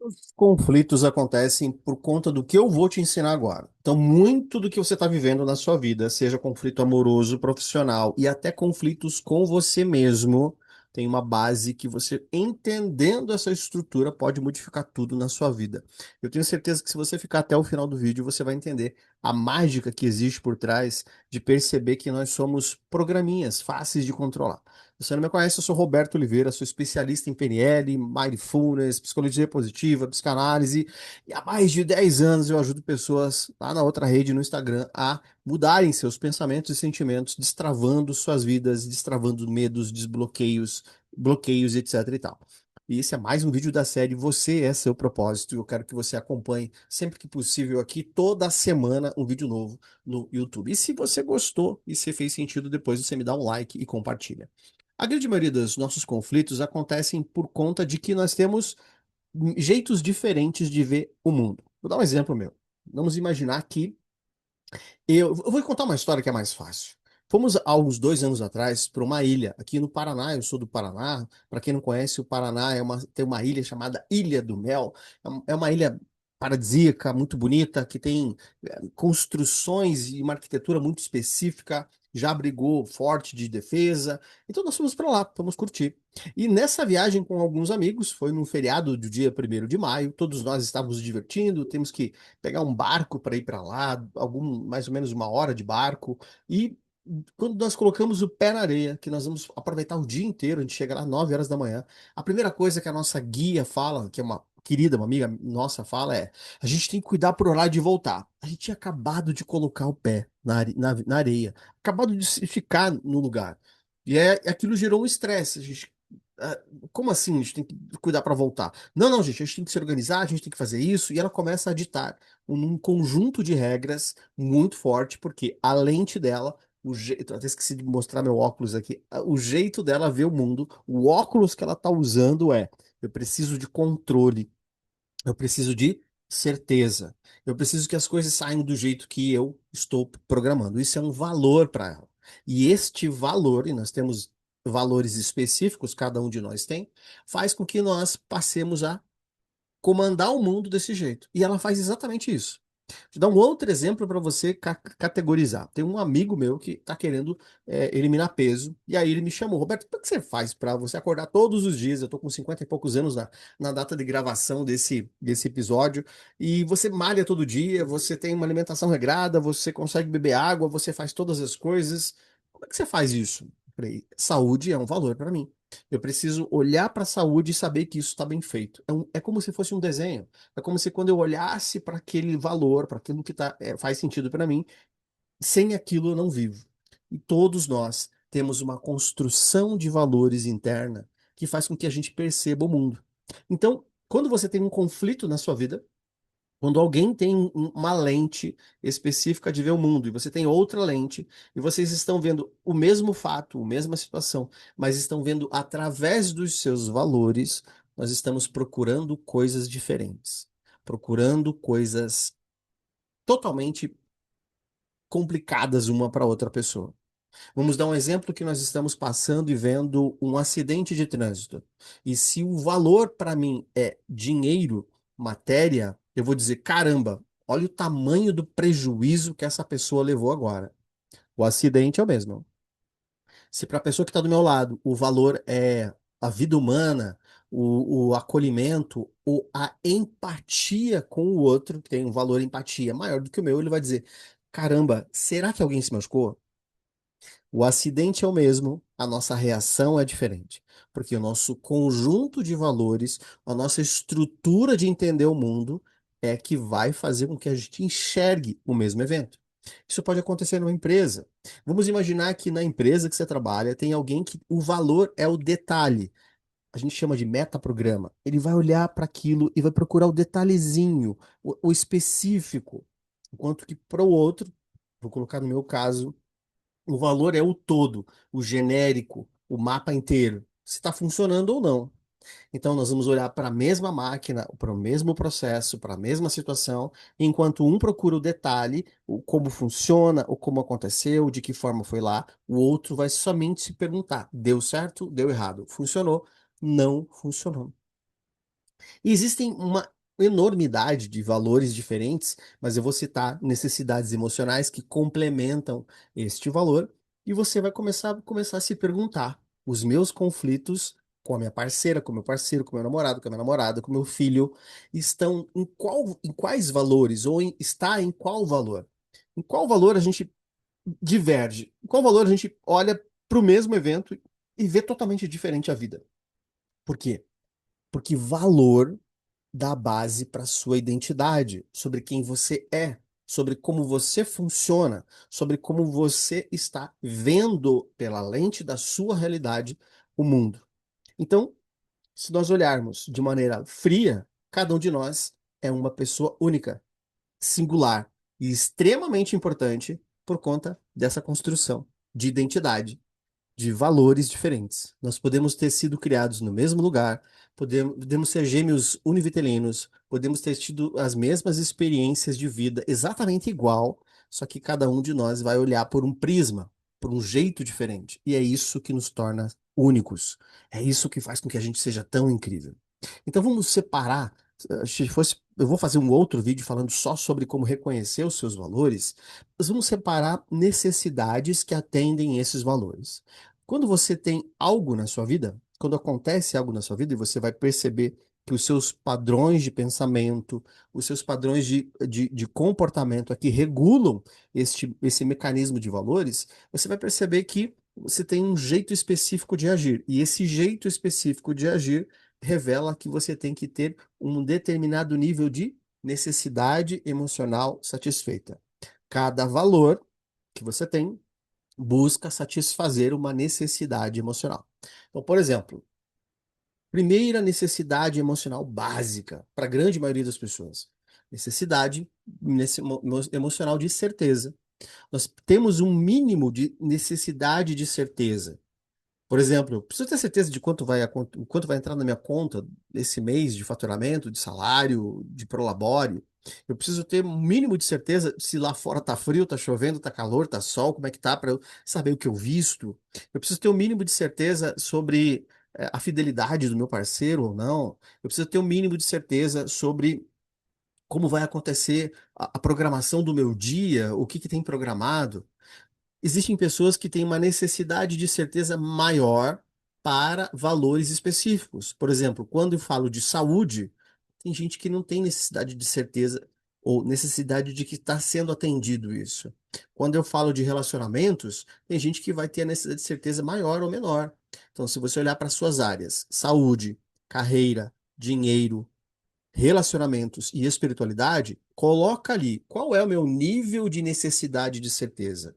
Os conflitos acontecem por conta do que eu vou te ensinar agora. Então, muito do que você está vivendo na sua vida, seja conflito amoroso, profissional e até conflitos com você mesmo, tem uma base que você, entendendo essa estrutura, pode modificar tudo na sua vida. Eu tenho certeza que se você ficar até o final do vídeo, você vai entender a mágica que existe por trás de perceber que nós somos programinhas fáceis de controlar. Se você não me conhece, eu sou Roberto Oliveira, sou especialista em PNL, Mindfulness, psicologia positiva, psicanálise, e há mais de 10 anos eu ajudo pessoas lá na outra rede, no Instagram, a mudarem seus pensamentos e sentimentos, destravando suas vidas, destravando medos, desbloqueios, bloqueios, etc e tal. E esse é mais um vídeo da série Você é Seu Propósito. Eu quero que você acompanhe sempre que possível aqui, toda semana, um vídeo novo no YouTube. E se você gostou e se fez sentido, depois você me dá um like e compartilha. A grande maioria dos nossos conflitos acontecem por conta de que nós temos jeitos diferentes de ver o mundo. Vou dar um exemplo meu. Vamos imaginar que eu vou contar uma história que é mais fácil. Fomos há uns 2 anos atrás para uma ilha aqui no Paraná. Eu sou do Paraná. Para quem não conhece, o Paraná tem uma ilha chamada Ilha do Mel. É uma ilha paradisíaca, muito bonita, que tem construções e uma arquitetura muito específica. Já abrigou forte de defesa. Então nós fomos para lá, fomos curtir. E nessa viagem com alguns amigos, foi num feriado do dia 1º de maio. Todos nós estávamos nos divertindo. Temos que pegar um barco para ir para lá, mais ou menos uma hora de barco. E quando nós colocamos o pé na areia, que nós vamos aproveitar o dia inteiro, a gente chega lá 9 horas da manhã, a primeira coisa que a nossa guia fala, que é uma querida, uma amiga nossa fala, é: a gente tem que cuidar pro horário de voltar. A gente tinha acabado de colocar o pé na areia, acabado de ficar no lugar. E aquilo gerou um estresse. A gente, ah, como assim? A gente tem que cuidar para voltar. Não, não, gente, a gente tem que se organizar, a gente tem que fazer isso. E ela começa a ditar um conjunto de regras muito forte, porque a lente dela, o jeito, até esqueci de mostrar meu óculos aqui, o jeito dela ver o mundo, o óculos que ela tá usando é: eu preciso de controle, eu preciso de certeza, eu preciso que as coisas saiam do jeito que eu estou programando. Isso é um valor para ela. E este valor, e nós temos valores específicos, cada um de nós tem, faz com que nós passemos a comandar o mundo desse jeito. E ela faz exatamente isso. Vou dar um outro exemplo para você categorizar. Tem um amigo meu que está querendo eliminar peso, e aí ele me chamou: Roberto, como é que você faz para você acordar todos os dias? Eu estou com 50 e poucos anos na data de gravação desse episódio, e você malha todo dia, você tem uma alimentação regrada, você consegue beber água, você faz todas as coisas. Como é que você faz isso? Eu falei: saúde é um valor para mim. Eu preciso olhar para a saúde e saber que isso está bem feito. É como se fosse um desenho. É como se quando eu olhasse para aquele valor, para aquilo que faz sentido para mim, sem aquilo eu não vivo. E todos nós temos uma construção de valores interna que faz com que a gente perceba o mundo. Então, quando você tem um conflito na sua vida, quando alguém tem uma lente específica de ver o mundo e você tem outra lente, e vocês estão vendo o mesmo fato, a mesma situação, mas estão vendo através dos seus valores, nós estamos procurando coisas diferentes, procurando coisas totalmente complicadas uma para outra pessoa. Vamos dar um exemplo que nós estamos passando e vendo um acidente de trânsito. E se o valor para mim é dinheiro, matéria, eu vou dizer: caramba, olha o tamanho do prejuízo que essa pessoa levou agora. O acidente é o mesmo. Se para a pessoa que está do meu lado o valor é a vida humana, o acolhimento, ou a empatia com o outro, que tem um valor empatia maior do que o meu, ele vai dizer: caramba, será que alguém se machucou? O acidente é o mesmo, a nossa reação é diferente, porque o nosso conjunto de valores, a nossa estrutura de entender o mundo é que vai fazer com que a gente enxergue o mesmo evento. Isso pode acontecer numa empresa. Vamos imaginar que na empresa que você trabalha tem alguém que o valor é o detalhe. A gente chama de metaprograma. Ele vai olhar para aquilo e vai procurar o detalhezinho, o específico. Enquanto que para o outro, vou colocar no meu caso, o valor é o todo, o genérico, o mapa inteiro, se está funcionando ou não. Então, nós vamos olhar para a mesma máquina, para o mesmo processo, para a mesma situação, enquanto um procura o detalhe, o como funciona, o como aconteceu, de que forma foi lá, o outro vai somente se perguntar: deu certo, deu errado, funcionou, não funcionou. E existem uma enormidade de valores diferentes, mas eu vou citar necessidades emocionais que complementam este valor, e você vai começar a se perguntar: os meus conflitos com a minha parceira, com o meu parceiro, com o meu namorado, com a minha namorada, com o meu filho, estão em quais valores, ou está em qual valor? Em qual valor a gente diverge? Em qual valor a gente olha para o mesmo evento e vê totalmente diferente a vida? Por quê? Porque valor dá base para sua identidade, sobre quem você é, sobre como você funciona, sobre como você está vendo pela lente da sua realidade o mundo. Então, se nós olharmos de maneira fria, cada um de nós é uma pessoa única, singular e extremamente importante por conta dessa construção de identidade, de valores diferentes. Nós podemos ter sido criados no mesmo lugar, podemos ser gêmeos univitelinos, podemos ter tido as mesmas experiências de vida exatamente igual, só que cada um de nós vai olhar por um prisma, por um jeito diferente. E é isso que nos torna únicos. É isso que faz com que a gente seja tão incrível. Então vamos separar. Se fosse, eu vou fazer um outro vídeo falando só sobre como reconhecer os seus valores. Nós vamos separar necessidades que atendem esses valores. Quando você tem algo na sua vida, quando acontece algo na sua vida e você vai perceber que os seus padrões de pensamento, os seus padrões de comportamento aqui regulam esse mecanismo de valores, você vai perceber que você tem um jeito específico de agir. E esse jeito específico de agir revela que você tem que ter um determinado nível de necessidade emocional satisfeita. Cada valor que você tem busca satisfazer uma necessidade emocional. Então, por exemplo, primeira necessidade emocional básica para a grande maioria das pessoas, necessidade emocional de certeza. Nós temos um mínimo de necessidade de certeza. Por exemplo, eu preciso ter certeza de quanto vai entrar na minha conta esse mês de faturamento, de salário, de prolabore. Eu preciso ter um mínimo de certeza se lá fora tá frio, tá chovendo, tá calor, tá sol, como é que tá, para eu saber o que eu visto. Eu preciso ter um mínimo de certeza sobre a fidelidade do meu parceiro ou não. Eu preciso ter um mínimo de certeza sobre como vai acontecer a programação do meu dia, o que que tem programado. Existem pessoas que têm uma necessidade de certeza maior para valores específicos. Por exemplo, quando eu falo de saúde, tem gente que não tem necessidade de certeza ou necessidade de que está sendo atendido isso. Quando eu falo de relacionamentos, tem gente que vai ter a necessidade de certeza maior ou menor. Então, se você olhar para suas áreas, saúde, carreira, dinheiro, relacionamentos e espiritualidade, coloca ali qual é o meu nível de necessidade de certeza.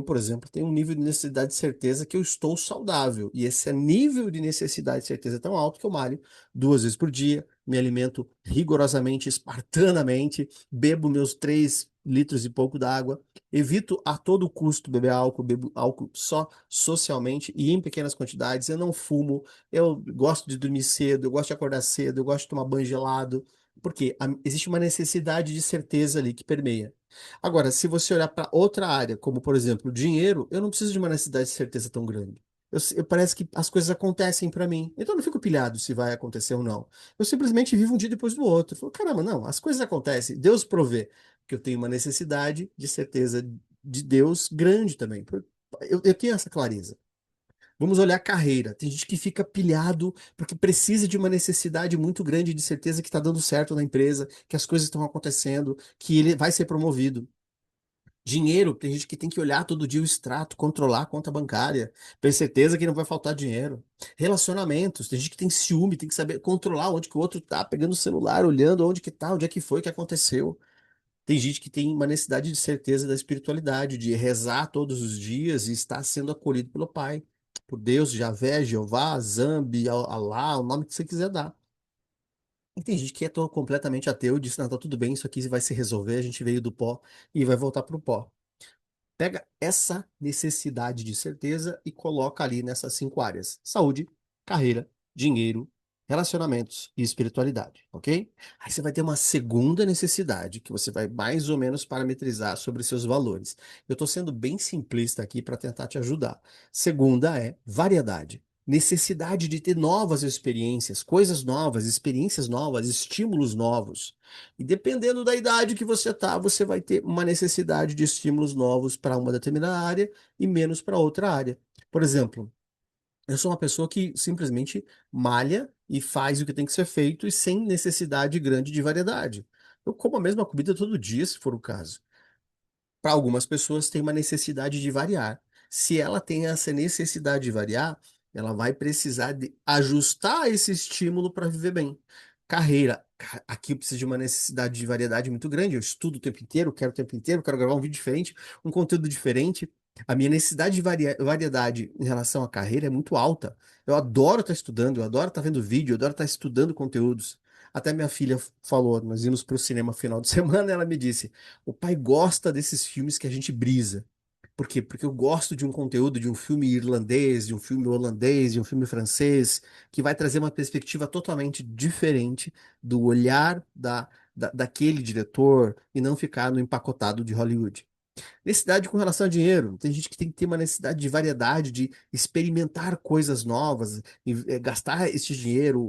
Por exemplo, tenho um nível de necessidade de certeza que eu estou saudável. E esse nível de necessidade de certeza é tão alto que eu malho 2 vezes por dia, me alimento rigorosamente, espartanamente, bebo meus 3 litros e pouco d'água, evito a todo custo beber álcool, bebo álcool só socialmente e em pequenas quantidades, eu não fumo, eu gosto de dormir cedo, eu gosto de acordar cedo, eu gosto de tomar banho gelado, porque existe uma necessidade de certeza ali que permeia. Agora, se você olhar para outra área, como por exemplo, o dinheiro, eu não preciso de uma necessidade de certeza tão grande. Parece que as coisas acontecem para mim. Então eu não fico pilhado se vai acontecer ou não. Eu simplesmente vivo um dia depois do outro. Eu falo, caramba, não, as coisas acontecem, Deus provê. Porque eu tenho uma necessidade de certeza de Deus grande também. Eu tenho essa clareza. Vamos olhar a carreira. Tem gente que fica pilhado porque precisa de uma necessidade muito grande de certeza que está dando certo na empresa, que as coisas estão acontecendo, que ele vai ser promovido. Dinheiro, tem gente que tem que olhar todo dia o extrato, controlar a conta bancária, ter certeza que não vai faltar dinheiro. Relacionamentos, tem gente que tem ciúme, tem que saber controlar onde que o outro tá, pegando o celular, olhando onde que tá, onde é que foi, o que aconteceu. Tem gente que tem uma necessidade de certeza da espiritualidade, de rezar todos os dias e estar sendo acolhido pelo Pai, por Deus, Javé, Jeová, Zambi, Alá, o nome que você quiser dar. E tem gente que é completamente ateu e diz, não, tá tudo bem, isso aqui vai se resolver, a gente veio do pó e vai voltar pro pó. Pega essa necessidade de certeza e coloca ali nessas 5 áreas: saúde, carreira, dinheiro, relacionamentos e espiritualidade, ok? Aí você vai ter uma segunda necessidade que você vai mais ou menos parametrizar sobre seus valores. Eu estou sendo bem simplista aqui para tentar te ajudar. Segunda é variedade. necessidade de ter novas experiências, coisas novas, experiências novas, estímulos novos. E dependendo da idade que você tá, você vai ter uma necessidade de estímulos novos para uma determinada área e menos para outra área. Por exemplo, eu sou uma pessoa que simplesmente malha e faz o que tem que ser feito e sem necessidade grande de variedade. Eu como a mesma comida todo dia, se for o caso. Para algumas pessoas tem uma necessidade de variar. Se ela tem essa necessidade de variar, ela vai precisar de ajustar esse estímulo para viver bem. Carreira. Aqui eu preciso de uma necessidade de variedade muito grande. Eu estudo o tempo inteiro, quero o tempo inteiro, quero gravar um vídeo diferente, um conteúdo diferente. A minha necessidade de variedade em relação à carreira é muito alta. Eu adoro estar estudando, eu adoro estar vendo vídeo, eu adoro estar estudando conteúdos. Até minha filha falou, nós íamos para o cinema final de semana, e ela me disse: o pai gosta desses filmes que a gente brisa. Por quê? Porque eu gosto de um conteúdo de um filme irlandês, de um filme holandês, de um filme francês, que vai trazer uma perspectiva totalmente diferente do olhar daquele diretor e não ficar no empacotado de Hollywood. Necessidade com relação a dinheiro. Tem gente que tem que ter uma necessidade de variedade, de experimentar coisas novas, e, gastar esse dinheiro,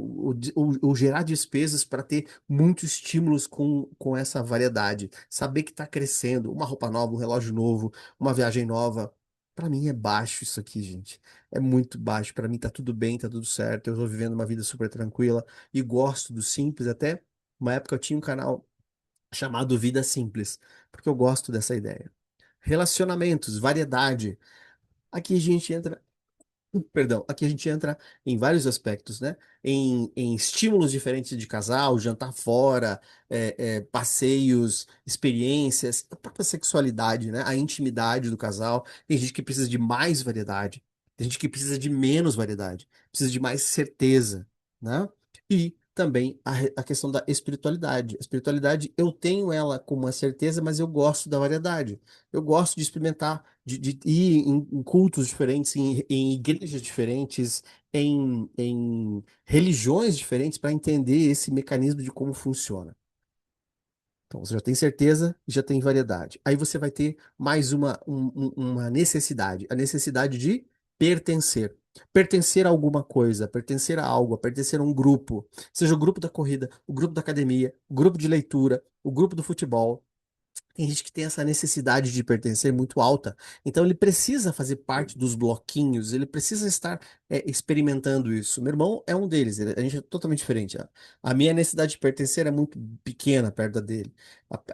ou gerar despesas para ter muitos estímulos com essa variedade. Saber que está crescendo, uma roupa nova, um relógio novo, uma viagem nova. Para mim é baixo isso aqui, gente. É muito baixo. Para mim tá tudo bem, tá tudo certo. Eu estou vivendo uma vida super tranquila e gosto do simples. Até uma época eu tinha um canal chamado Vida Simples, porque eu gosto dessa ideia. Relacionamentos, variedade. Aqui a gente entra, perdão, aqui a gente entra em vários aspectos, né? Em estímulos diferentes de casal, jantar fora, passeios, experiências, a própria sexualidade, né? A intimidade do casal. Tem gente que precisa de mais variedade, tem gente que precisa de menos variedade, precisa de mais certeza, né? E também a questão da espiritualidade. A espiritualidade, eu tenho ela como uma certeza, mas eu gosto da variedade. Eu gosto de experimentar, de ir em cultos diferentes, em igrejas diferentes, em religiões diferentes, para entender esse mecanismo de como funciona. Então, você já tem certeza e já tem variedade. Aí você vai ter mais uma necessidade, a necessidade de pertencer. Pertencer a alguma coisa, pertencer a algo, pertencer a um grupo. Seja o grupo da corrida, o grupo da academia, o grupo de leitura, o grupo do futebol. Tem gente que tem essa necessidade de pertencer muito alta, então ele precisa fazer parte dos bloquinhos, ele precisa estar experimentando isso. Meu irmão é um deles, a gente é totalmente diferente. A minha necessidade de pertencer é muito pequena perto da dele.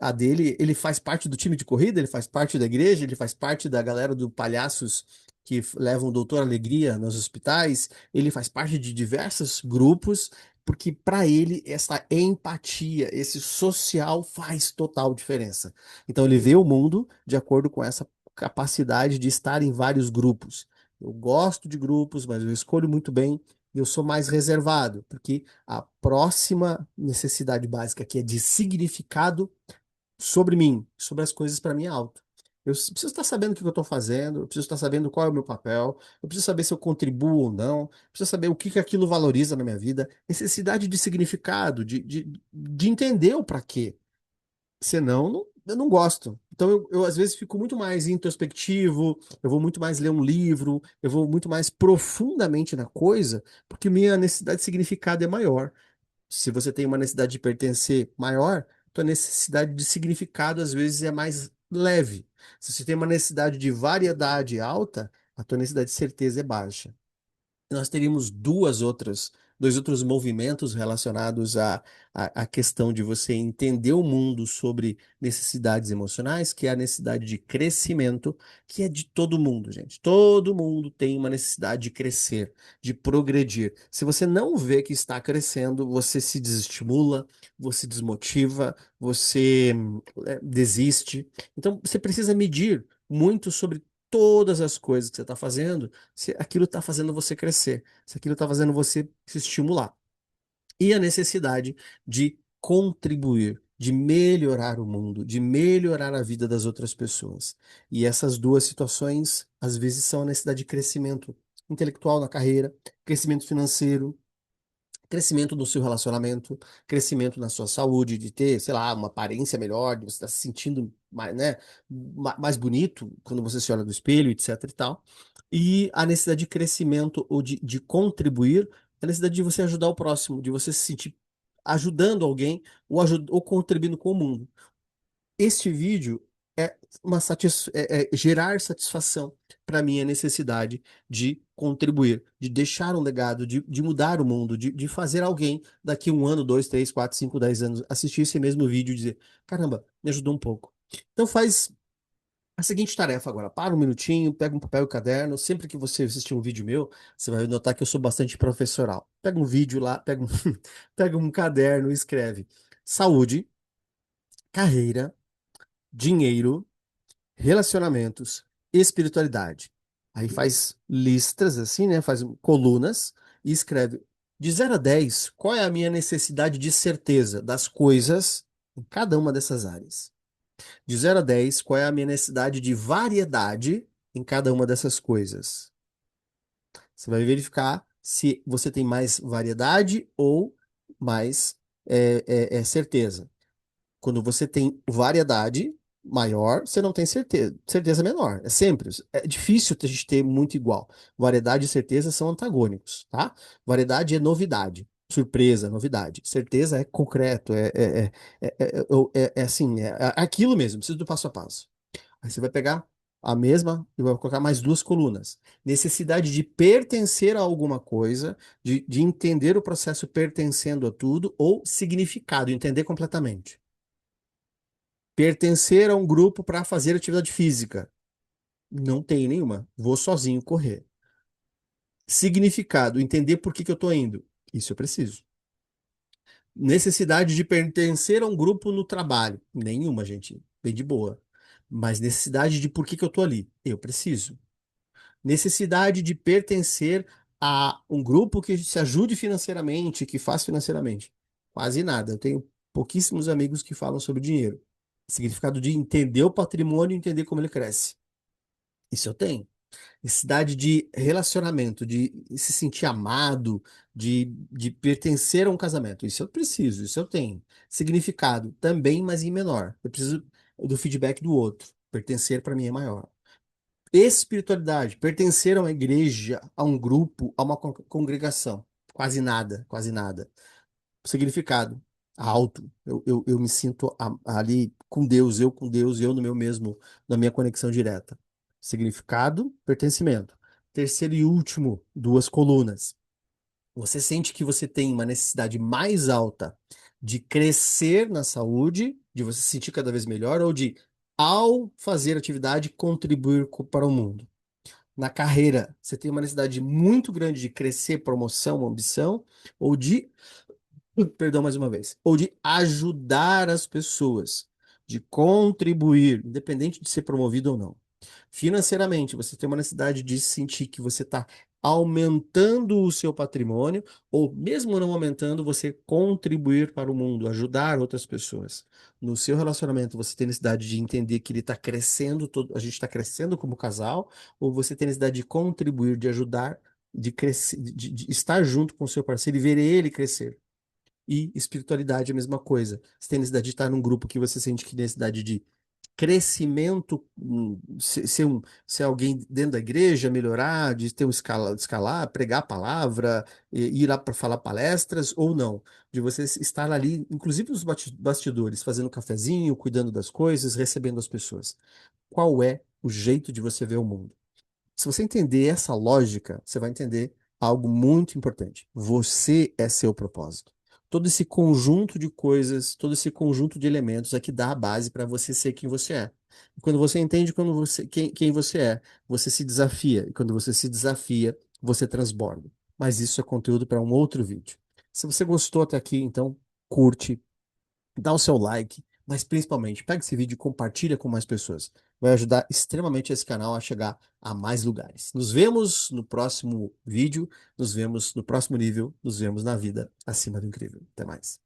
A dele, ele faz parte do time de corrida, ele faz parte da igreja, ele faz parte da galera do palhaços que levam o Doutor Alegria nos hospitais, ele faz parte de diversos grupos porque para ele essa empatia, esse social faz total diferença. Então ele vê o mundo de acordo com essa capacidade de estar em vários grupos. Eu gosto de grupos, mas eu escolho muito bem e eu sou mais reservado, porque a próxima necessidade básica que é de significado sobre mim, sobre as coisas para mim é alto. Preciso estar sabendo o que eu estou fazendo, eu preciso estar sabendo qual é o meu papel, eu preciso saber se eu contribuo ou não, preciso saber o que que aquilo valoriza na minha vida, necessidade de significado, de entender o para quê. Senão, eu não gosto. Então, eu às vezes fico muito mais introspectivo, eu vou muito mais ler um livro, eu vou muito mais profundamente na coisa, porque minha necessidade de significado é maior. Se você tem uma necessidade de pertencer maior, tua necessidade de significado às vezes é mais leve. Se você tem uma necessidade de variedade alta, a tua necessidade de certeza é baixa. Nós teríamos dois outros movimentos relacionados à questão de você entender o mundo sobre necessidades emocionais, que é a necessidade de crescimento, que é de todo mundo, gente. Todo mundo tem uma necessidade de crescer, de progredir. Se você não vê que está crescendo, você se desestimula, você desmotiva, você desiste. Então, você precisa medir muito sobre todas as coisas que você está fazendo, se aquilo está fazendo você crescer, se aquilo está fazendo você se estimular. E a necessidade de contribuir, de melhorar o mundo, de melhorar a vida das outras pessoas. E essas duas situações, às vezes, são a necessidade de crescimento intelectual na carreira, crescimento financeiro, crescimento no seu relacionamento, crescimento na sua saúde, de ter, sei lá, uma aparência melhor, de você estar se sentindo mais, né, mais bonito quando você se olha no espelho, etc e tal. E a necessidade de crescimento ou de contribuir, a necessidade de você ajudar o próximo, de você se sentir ajudando alguém ou contribuindo com o mundo. Este vídeo é gerar satisfação para minha necessidade de contribuir, de deixar um legado, de mudar o mundo, de fazer alguém daqui um ano, dois, três, quatro, cinco, 10 anos assistir esse mesmo vídeo e dizer: caramba, me ajudou um pouco. Então faz a seguinte tarefa agora: para um minutinho, pega um papel e um caderno. Sempre que você assistir um vídeo meu, você vai notar que eu sou bastante professoral. Pega um vídeo lá, pega um caderno e escreve: saúde, carreira, dinheiro, relacionamentos, espiritualidade. Aí faz listas assim, né? Faz colunas e escreve de 0 a 10, qual é a minha necessidade de certeza das coisas em cada uma dessas áreas. De 0 a 10, qual é a minha necessidade de variedade em cada uma dessas coisas. Você vai verificar se você tem mais variedade ou mais certeza. Quando você tem variedade maior, você não tem certeza, certeza menor. É sempre. É difícil a gente ter muito igual. Variedade e certeza são antagônicos, tá? Variedade é novidade. Surpresa, novidade. Certeza é concreto, é assim, é aquilo mesmo, precisa do passo a passo. Aí você vai pegar a mesma e vai colocar mais duas colunas. Necessidade de pertencer a alguma coisa, de entender o processo pertencendo a tudo, ou significado, entender completamente. Pertencer a um grupo para fazer atividade física. Não tenho nenhuma. Vou sozinho correr. Significado, entender por que que eu estou indo. Isso eu preciso. Necessidade de pertencer a um grupo no trabalho. Nenhuma, gente. Bem de boa. Mas necessidade de por que que eu estou ali. Eu preciso. Necessidade de pertencer a um grupo que se ajude financeiramente, que faz financeiramente. Quase nada. Eu tenho pouquíssimos amigos que falam sobre dinheiro. Significado de entender o patrimônio e entender como ele cresce. Isso eu tenho. Necessidade de relacionamento, de se sentir amado, de pertencer a um casamento. Isso eu preciso, isso eu tenho. Significado também, mas em menor. Eu preciso do feedback do outro. Pertencer para mim é maior. Espiritualidade, pertencer a uma igreja, a um grupo, a uma congregação. Quase nada, quase nada. Significado alto. Eu me sinto ali com Deus, eu com Deus, eu no meu mesmo, na minha conexão direta. Significado, pertencimento. Terceiro e último, duas colunas. Você sente que você tem uma necessidade mais alta de crescer na saúde, de você se sentir cada vez melhor, ou de, ao fazer atividade, contribuir para o mundo. Na carreira, você tem uma necessidade muito grande de crescer, promoção, ambição, ou de perdão mais uma vez, ou de ajudar as pessoas, de contribuir, independente de ser promovido ou não. Financeiramente, você tem uma necessidade de sentir que você está aumentando o seu patrimônio, ou mesmo não aumentando, você contribuir para o mundo, ajudar outras pessoas. No seu relacionamento, você tem necessidade de entender que ele está crescendo, a gente está crescendo como casal, ou você tem necessidade de contribuir, de ajudar, de crescer, de estar junto com o seu parceiro e ver ele crescer. E espiritualidade é a mesma coisa. Você tem necessidade de estar num grupo que você sente que tem necessidade de crescimento, ser alguém dentro da igreja, melhorar, de ter escalar, pregar a palavra, ir lá para falar palestras, ou não. De você estar ali, inclusive nos bastidores, fazendo um cafezinho, cuidando das coisas, recebendo as pessoas. Qual é o jeito de você ver o mundo? Se você entender essa lógica, você vai entender algo muito importante. Você é seu propósito. Todo esse conjunto de coisas, todo esse conjunto de elementos é que dá a base para você ser quem você é. E quando você entende quem você é, você se desafia. E quando você se desafia, você transborda. Mas isso é conteúdo para um outro vídeo. Se você gostou até aqui, então curte, dá o seu like, mas principalmente pega esse vídeo e compartilha com mais pessoas. Vai ajudar extremamente esse canal a chegar a mais lugares. Nos vemos no próximo vídeo, nos vemos no próximo nível, nos vemos na vida acima do incrível. Até mais.